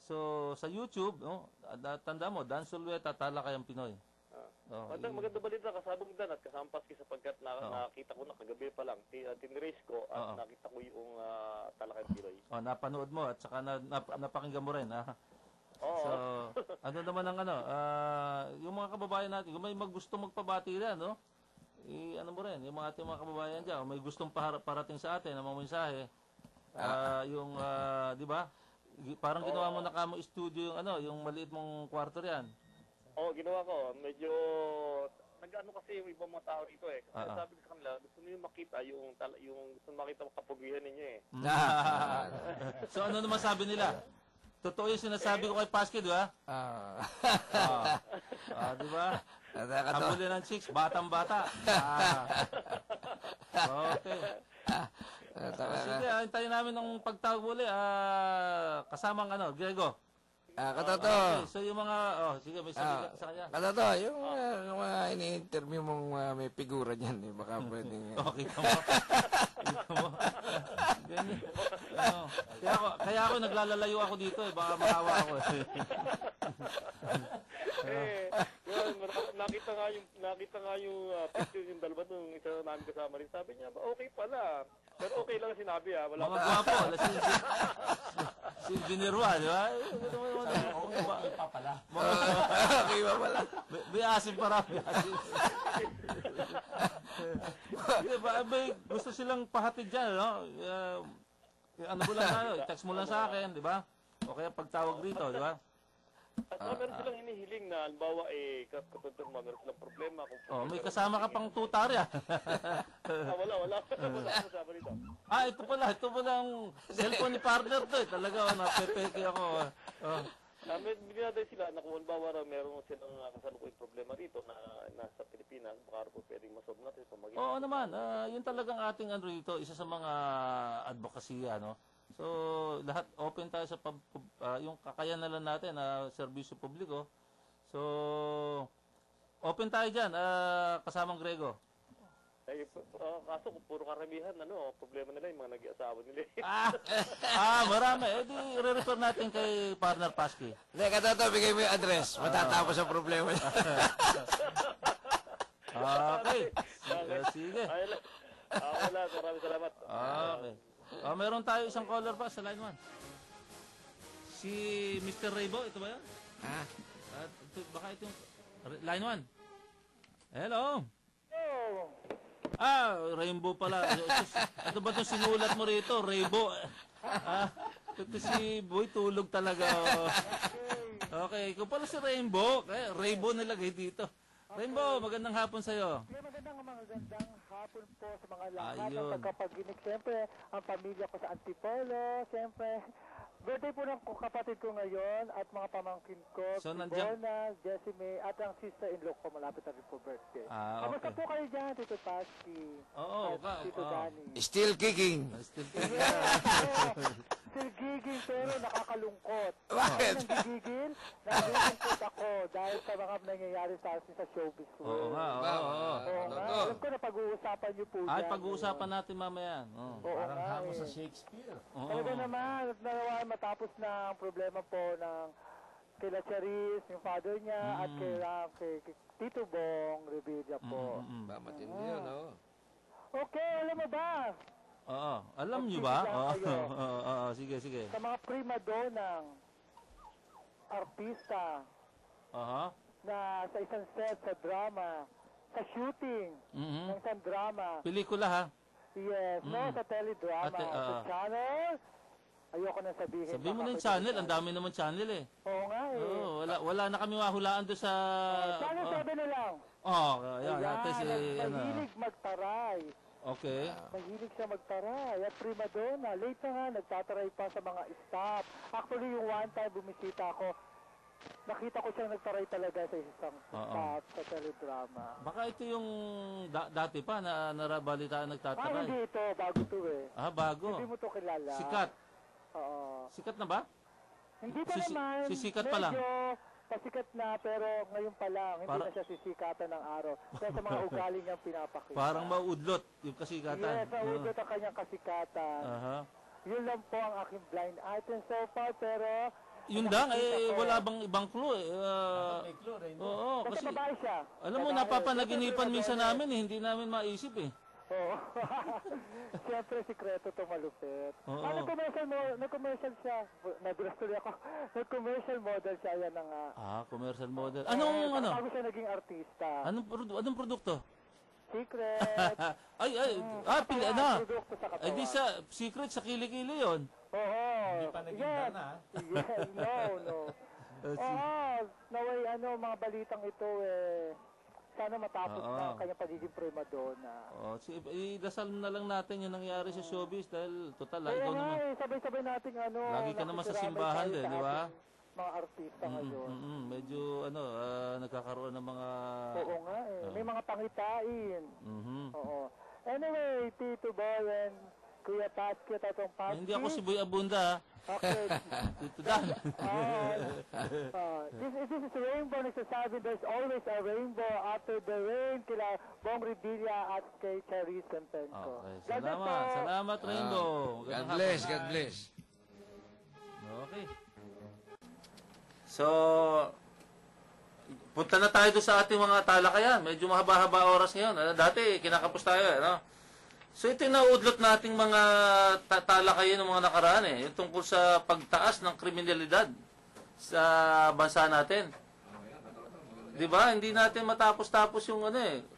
So, sa YouTube, no, tanda mo, Dan Sulweta, Talakayang Pinoy. Maganda balita, kasama ko Dan at kasama Paski sapagkat nakita ko na kagabi pa lang, tinrace ko at nakita ko yung Talakayang Pinoy. Napanood mo at saka napakinggan mo rin. Oo. So, ano naman ang yung mga kababayan natin, kung may gusto magpabati rin, no? Ano mo rin, yung mga ating mga kababayan dyan, may gustong parating sa atin, ang mga mensahe, di ba? Parang ginawa mo na kamo studio yung maliit mong kwarto riyan. Oo, ginawa ko. Medyo nag-ano kasi yung ibang mga tao rito eh. Kasi sabi ko sa kanila, gusto nyo makita yung gusto makita ang kapugihan ninyo eh. So ano naman sabi nila? Totoo yung sinasabi ko kay Paski, di ba? Di ba? Habulin ng chicks, batang-bata. Okay. Sige, hintayin namin ng pagtawag uli. Kasamang Grego. Katoto. Okay, so yung mga, sige, may sabi ka sa kanya. Katoto, yung mga ini-interview mong may figura niyan, baka pwedeng... Okay ka mo. Ganyan. Kaya ako naglalalayo ako dito baka makawa ako nakita nga yung picture yung dalawa nung isa namin kasama rin. Sabi niya, okay pala. Pero okay lang sinabi wala mga gwapo. Si Binirwa, di ba? Okay pa pala. Okay pa pala. May asim para. Gusto silang pahatid dyan, no? Ano mo lang text mo lang sa akin, di ba? O kaya pagtawag rito, di ba? At meron silang hinihiling na, halimbawa, kapag meron silang problema. May kasama ka pang tutar yan. Wala kasama rito. Ito pala ang cellphone ni partner to. Talaga, napepeke ako. Bigyan sila na kung halimbawa meron silang kasalukuyang problema rito na nasa Pilipinas, baka po pwedeng masolve natin sa magiging. Oo naman, yun talagang ating rito, isa sa mga advokasya, no? So, lahat open tayo sa yung kakayanan lang natin na serbisyo publiko. So, open tayo dyan, kasamang Grego. Kaso kung puro karamihan, problema nila yung mga nag-iasawa nila. Marami. Di re-refer natin kay partner Paski. Hindi, Katoto, bigay mo yung address. Matatapos ang problema niya. Okay. Sige. Wala, maraming salamat. Okay. Meron tayo isang caller pa sa line 1. Si Mr. Raybo, ito ba yan? Baka ito yung line 1. Hello. Rainbow pala. Ito ba itong sinulat mo rito? Raybo. Ito si Boy, tulog talaga. Okay, kung pala si Rainbow, Raybo nilagay dito. Rainbow, magandang hapon sa'yo. Magandang hapon po sa mga lahat ng pagkapaginig. Siyempre, ang pamilya ko sa Antipolo. Siyempre, birthday po ng kapatid ko ngayon at mga pamangkin ko. So, Bona, Jessie at ang sister-in-law ko. Malapit na rin po birthday. Kamusta po kayo dyan, Tito Paski? Tito Danny. Still kicking. Still gigil pero nakakalungkot. Bakit? Nagigigil? Nalulungkot ako dahil sa mga nangyayari sa akin sa showbiz ko. Oo nga. Alam ko na pag-uusapan niyo po dyan. Pag-uusapan natin mamaya. Parang hamo sa Shakespeare. Talaga naman, narawaan matapos na ang problema po ng kila Charis, yung father niya, at kay Tito Bong Revilla po. Matindi yun, Okay, alam mo ba? Alam niyo ba? Sige. Sa mga prima donang artista na sa isang set sa drama, sa shooting ng isang drama. Pelikula, ha? Yes, sa teledrama. Sa channel, ayoko na sabihin. Sabihin mo na yung channel, ang dami naman channel eh. Oo nga eh. Wala na kami mahulaan doon sa... Channel 7 na lang. Mahilig magtaray. Okay. Mahilig siya magtaray. At prima donna. Late na nga, nagtataray pa sa mga staff. Actually, yung one time bumisita ako, nakita ko siyang nagtaray talaga sa isang staff sa teledrama. Baka ito yung dati pa na narabalitaan nagtataray. Hindi ito. Bago ito eh. Bago. Hindi mo ito kilala. Sikat. Oo. Sikat na ba? Hindi pa naman. Sikat pa lang. Medyo pasikat na, pero ngayon pa lang. Hindi na siya sisikatan ng araw. Kaya sa mga ugali niyang pinapakita. Parang maudlot yung kasikatan. Yes, maudlot ang kanyang kasikatan. Yun lang po ang aking blind item so far, pero Yun lang, wala bang ibang clue eh. Oo, kasi kasi, babae siya. alam mo, Babae. napapanaginipan Siyempre, minsan prima namin eh, hindi namin maisip eh. donna. Oo. Siyempre, sikreto to malupit. Oo. Nag-commercial siya. Nadulas tuloy ako. Nag-commercial model siya, yan na nga. Commercial model. Anong, ano? Bago siya naging artista. Anong produkto? Secret. Pili, ano? Produkto sa katawan. Ay, di sa, secret sa kilikili yon. Oo. Hindi pa naging Yes. na. Yes, no. Naway mga balitang ito sana matapos Oo. na ang kanyang pagiging prima donna. Idasal na lang natin yung nangyari sa showbiz dahil total, Oo ikaw nga naman. sabay-sabay natin Lagi ka naman sa nakikirami simbahan tayo din, sa di ba? ating mga artista ngayon. Medyo, nagkakaroon ng mga... Oo nga may mga pangitain. Mhm. Oo. Anyway, Tito Boy and Kuya Patsky at atong Patsky. Hindi ako si Boy Abunda, Okay. Tito Dan. This is Rainbow nagsasabi there's always a rainbow after the rain kila Bong Revilla at kay Charis Campenco. Okay, salamat Rainbow. God Magandang bless, hapon. God bless. Okay. So, punta na tayo doon sa ating mga talakayan. Medyo mahaba-haba oras ngayon. Dati, kinakapos tayo. So, ito yung nauudlot nating mga talakayan ng mga nakaraan. Yung tungkol sa pagtaas ng kriminalidad sa bansa natin. Di ba? Hindi natin matapos-tapos yung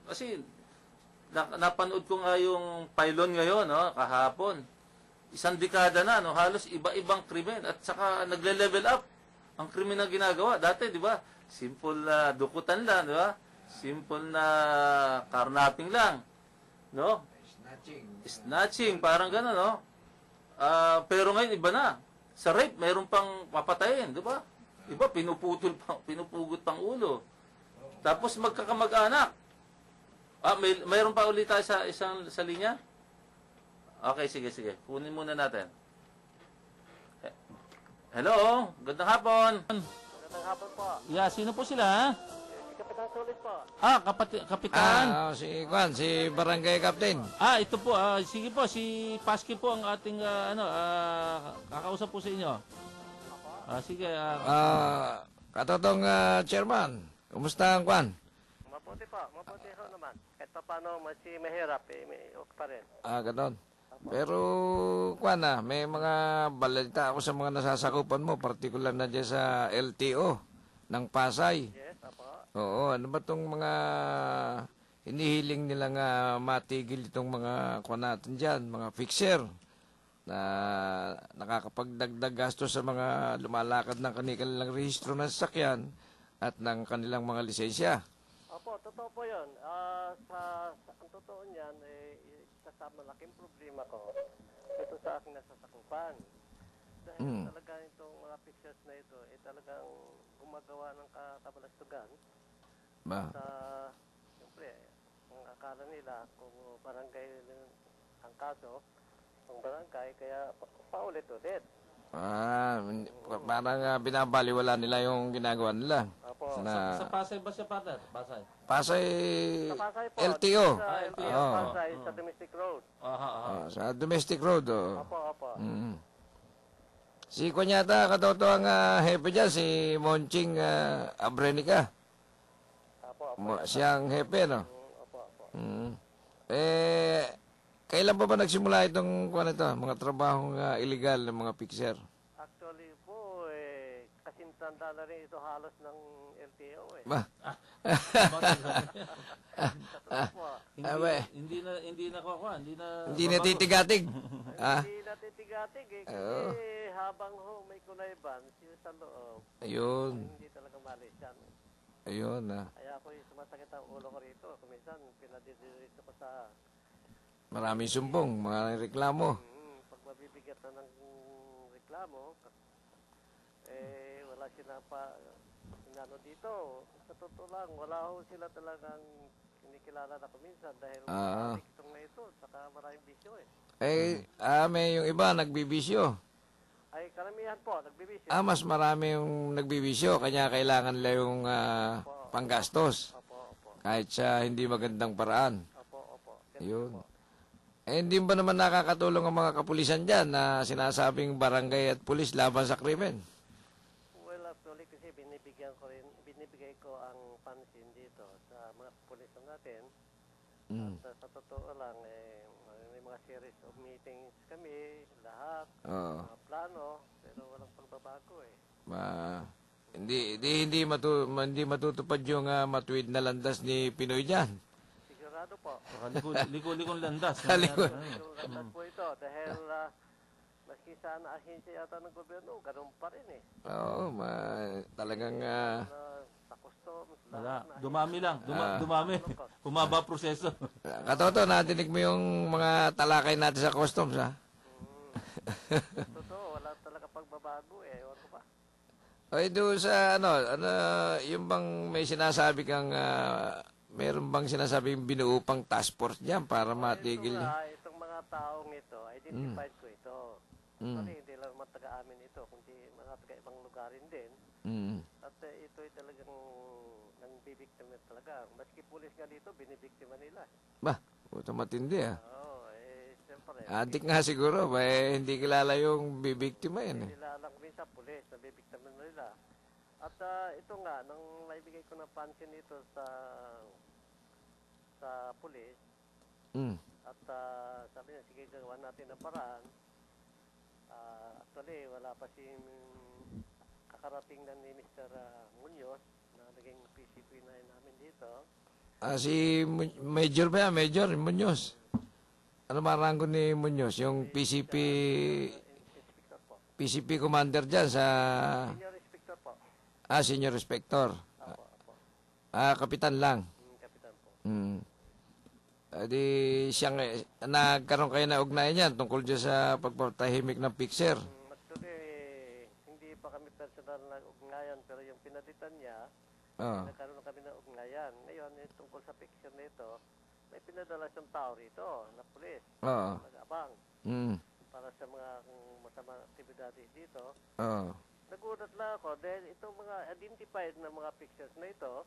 Kasi, napanood ko nga yung pylon ngayon, kahapon. Isang dekada na, halos iba-ibang krimen. At saka, nagle-level up ang krimen na ginagawa. Dati, di ba? Simple na dukutan lang, di ba? Simple na karnapping lang. No? Snatching, parang gano'n, no? Pero ngayon, iba na. Sa rape, mayroon pang papatayin, di ba? Iba, pinupugot pang ulo. Tapos magkakamag-anak. Mayroon pa ulit tayo sa linya? Okay, sige. Kunin muna natin. Hello, gandang hapon. Magandang hapon po. Yeah, sino po sila, ha? Si Kapitan Sulit po. Kapitan. Si Barangay Captain. Ito po. Sige po, si Paski po ang ating, kakausap po sa inyo. Sige. Katotong chairman, kumusta ang kwan? Mabuti po. Mabuti ho naman. Kahit pa paano, mahirap may okay pa rin. Ganon. Pero, kwan may mga balita ako sa mga nasasakupan mo, partikular na dyan sa LTO ng Pasay. Yes, apo. Oo, ano ba itong mga hinihiling nilang matigil itong mga kwan natin dyan, mga fixer na nakakapagdagdag gasto sa mga lumalakad ng kanilang rehistro ng sasakyan at ng kanilang mga lisensya. Opo, totoo po yun. Ang totoo niyan, isa sa malaking problema ko, ito sa aking nasasakupan. Dahil talaga itong mga pictures na ito, talagang gumagawa ng kabalastugan. Ba? Siyempre, ang akala nila kung barangay ang kaso, ang barangay, kaya paulit-ulit. Parang binabaliwala nila yung ginagawa nila. Opo. Sa Pasay ba siya, partner? Pasay. Pasay, Sa Pasay po. LTO. Sa LTO, Oo. Pasay, sa domestic road. Sa domestic road. Opo. Si Kunyata, katoto ang hepe dyan, si Monching Abrenica. Opo. Siya ang hepe, no? Opo. Kailan pa ba nagsimula itong mga trabahong illegal ng mga fixer? Actually po, kasintanda na rin ito halos ng LTO Ba? Hindi na kuha. Hindi na titigatig. Hindi natitigatig kasi habang may kulayban sila sa loob, Ayun. hindi talaga malis yan. Ayun. Kaya ako sumasakit ang ulo ko rito. Kuminsan, pinadidirito ko sa Maraming sumbong, mga reklamo. pag mabibigat na ng reklamo, wala sila pa inano dito. Sa totoo lang, wala ho sila talagang kinikilala na kuminsan dahil itong na ito, saka maraming bisyo May yung iba nagbibisyo. Ay, karamihan po, nagbibisyo. Mas marami yung nagbibisyo, kanya kailangan nila yung panggastos. Opo. Kahit sa hindi magandang paraan. Opo. Ayun. hindi ba naman nakakatulong ang mga kapulisan dyan na sinasabing barangay at pulis laban sa krimen? Well, actually, kasi binibigay ko ang pansin dito sa mga pulisan natin. At sa totoo lang, may mga series of meetings kami, lahat, Oo. mga plano, pero walang pagbabago eh. Hindi matutupad yung matuwid na landas ni Pinoy dyan. Sigurado po. Baka liko-likong landas. Liko. Sigurado po ito dahil maski sana ahensya yata ng gobyerno, ganun pa rin eh. Oo, talagang Sa customs, Wala. lahat na Dumami lang. Dumami. Humaba proseso. katoto, natinig mo yung mga talakay natin sa customs, ha? totoo, wala talaga pagbabago eh. Ewan ko pa. Ay, doon sa yung bang may sinasabi kang, meron bang sinasabing binuupang task force dyan para matigil? Itong mga taong ito, identified ko ito. Sorry, hindi lang naman taga-amin ito, kundi mga taga-ibang lugarin din. At ito ay talagang nangbibiktima talaga. Maski pulis nga dito, binibiktima nila. Bah, puto matindi, ha? Oo, siyempre. Adik nga siguro, hindi kilala yung bibiktima yan, eh. Nila lang minsan pulis, nabibiktima nila. At ito nga, nang naibigay ko ng pansin dito sa pulis, at sabi niya, sige, gawin natin ang paraan. Actually, wala pa si kakarating na ni Mr. Munoz na naging PCP na namin dito. Si Major ba yan? Major Munoz. Ano maranggo ni Munoz? Yung PCP Inspector po. PCP commander dyan sa... Senior Inspector po. Senior Inspector. Apo. Kapitan lang. Kapitan po. Di siyang nagkaroon kayo na ugnayan yan tungkol dyan sa pagpapatahimik ng fixer. Actually, hindi pa kami personal na ugnayan, pero yung pinalitan niya, nagkaroon kami ng ugnayan. Ngayon, tungkol sa picture nito, may pinadala siyang tao rito, na pulis, nag-abang, para sa mga masamang aktibidades dito. Nagulat lang ako dahil itong mga identified na mga pictures na ito,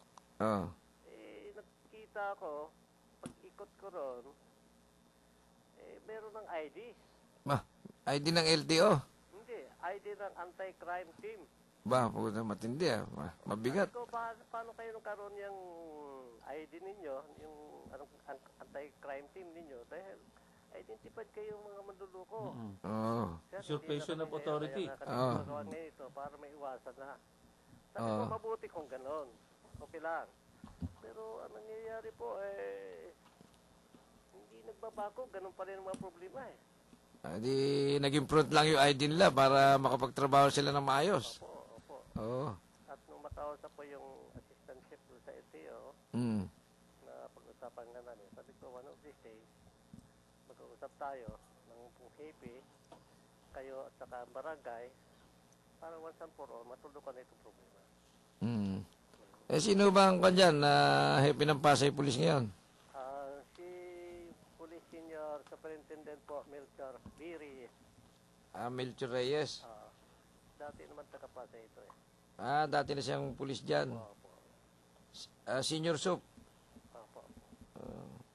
nakikita ko, pag ikot ko ron, meron ng ID. ID ng LTO. Hindi, ID ng anti-crime team. Puto matindi, mabigat. Sabi ko, paano kayo nagkaroon yung ID ninyo, yung anti-crime team ninyo? Dahil identified kayo mga manluloko. Usurpation of authority. Kaya magawa ngayon ito para may iwasan na. Sabi ko, mabuti kung ganon. Okay lang. Pero ang nangyayari po, hindi nagbabago. Ganon pa rin ang mga problema eh. Di naging front lang yung ID nila para makapagtrabaho sila ng maayos. Opo. Oo. At nung makausap po yung assistant chief sa LTO, na pag-usapan nga namin, sabi ko, one of these days, mag-uusap tayo ng happy, kayo at saka ang barangay, para once and for all, matulukan na itong problema. Sino ba ang kanyan na happy ng Pasay Police ngayon? Si Police Senior Superintendent po, Melchor Biri. Melchor Reyes. Dati naman taga-Pasay ito eh. Dati na siyang pulis dyan. Opo. Senior Soup. Opo.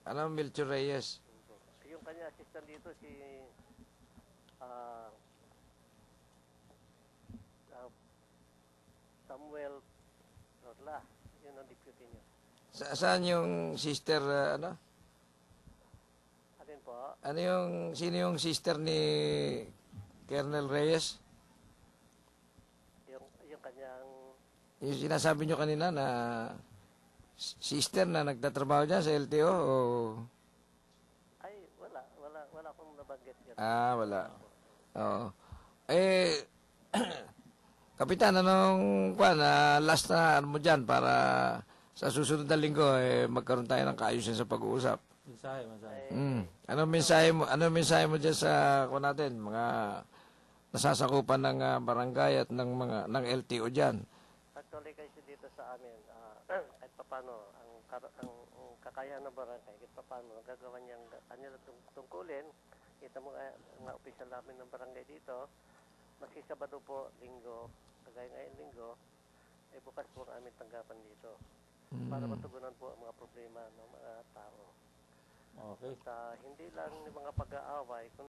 Ano Melchor Reyes? Yung kanya assistant dito, si Samuel Rodla. Yun ang deputy niya. Saan yung sister, ano? Alin po? Sino yung sister ni Colonel Reyes? Yung kanyang... Yung sinasabi nyo kanina na sister na nagtatrabaho dyan sa LTO o... Ay, wala akong nabanggit yan. Wala. Oo. Kapitan, anong last na ano mo dyan para sa susunod na linggo magkaroon tayo ng kaayusan sa pag-uusap? Mensahe. Anong mensahe mo dyan sa natin, mga nasasakupan ng barangay at ng LTO dyan? Actually, kasi dito sa amin, kahit papano, ang kakayahan ng barangay, kahit papano, gagawa niyang kanya tungkulin. Kita mo nga opisyal namin ng barangay dito, maski Sabado po, Linggo, kagaya ngayon Linggo, bukas po ang aming tanggapan dito para matugunan po ang mga problema ng mga tao. Okay. At hindi lang yung mga pag-aaway,